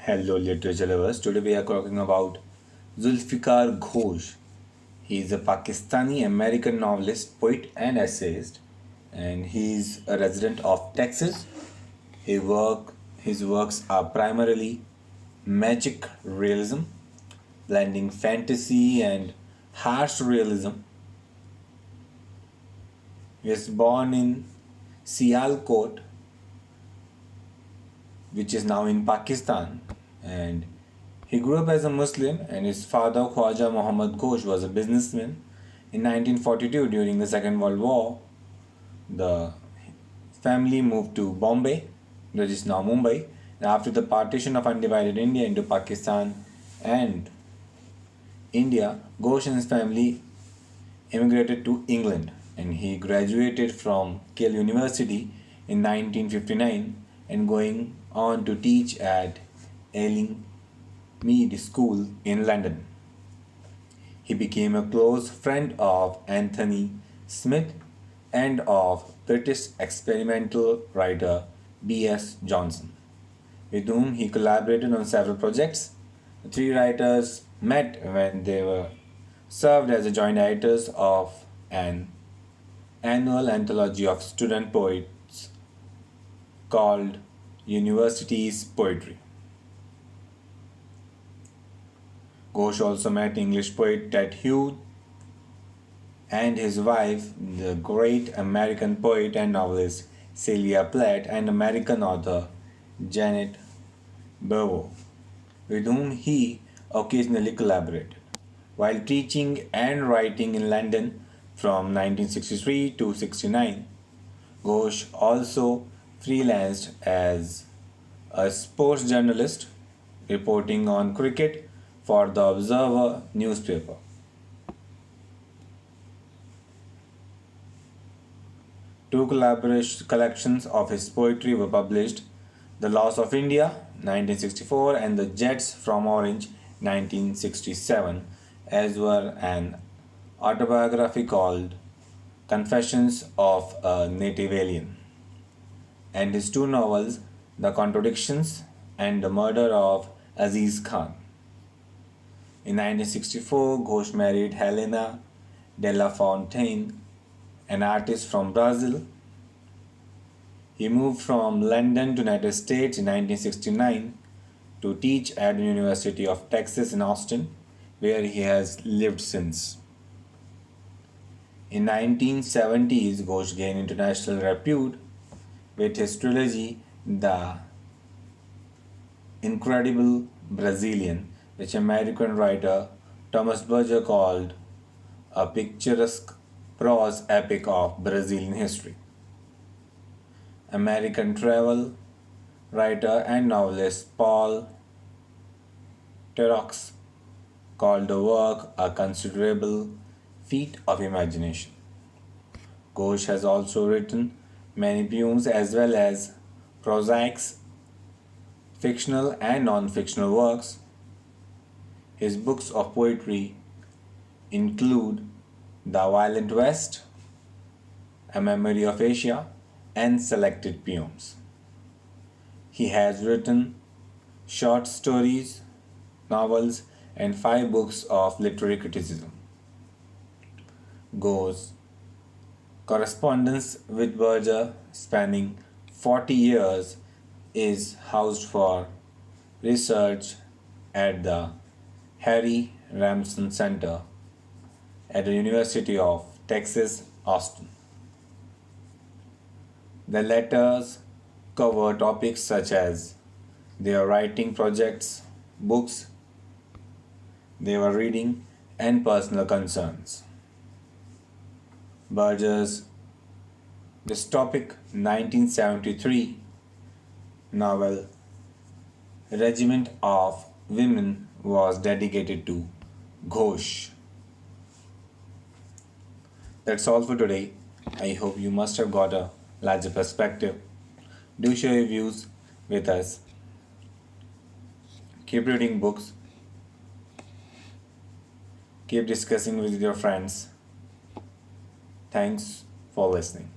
Hello, literature lovers. Today we are talking about Zulfikar Ghosh. He is a Pakistani American novelist, poet, and essayist, and he is a resident of Texas. His works are primarily magic realism, blending fantasy and harsh realism. He was born in Sialkot, which is now in Pakistan. And he grew up as a Muslim, and his father, Khwaja Muhammad Ghosh, was a businessman. In 1942, during the Second World War, the family moved to Bombay, which is now Mumbai. And after the partition of undivided India into Pakistan and India, Ghosh and his family immigrated to England, and he graduated from Yale University in 1959 and going on to teach at Ealing Mead School in London. He became a close friend of Anthony Smith and of British experimental writer B.S. Johnson, with whom he collaborated on several projects. The three writers met when they were served as the joint editors of an annual anthology of student poets called University's Poetry. Ghosh also met English poet Ted Hughes and his wife, the great American poet and novelist Celia Platt, and American author Janet Burrow, with whom he occasionally collaborated. While teaching and writing in London from 1963 to 69, Ghosh also freelanced as a sports journalist, reporting on cricket for the Observer newspaper. Two collaboration collections of his poetry were published: The Loss of India, 1964, and The Jets from Orange, 1967, as well an autobiography called Confessions of a Native Alien, and his two novels, The Contradictions and The Murder of Aziz Khan. In 1964, Ghosh married Helena de la Fontaine, an artist from Brazil. He moved from London to United States in 1969 to teach at the University of Texas in Austin, where he has lived since. In 1970s, Ghosh gained international repute with his trilogy The Incredible Brazilian, which American writer Thomas Berger called a picturesque prose epic of Brazilian history. American travel writer and novelist Paul Theroux called the work a considerable feat of imagination. Ghosh has also written many poems as well as prosaics, fictional and non-fictional works. His books of poetry include The Violent West, A Memory of Asia, and Selected Poems. He has written short stories, novels, and 5 books of literary criticism. Ghosh's correspondence with Berger, spanning 40 years, is housed for research at the Harry Ramson Center at the University of Texas, Austin. The letters cover topics such as their writing projects, books they were reading, and personal concerns. Berger's dystopic 1973 novel Regiment of Women was dedicated to Ghosh. That's all for today. I hope you must have got a larger perspective. Do share your views with us. Keep reading books. Keep discussing with your friends. Thanks for listening.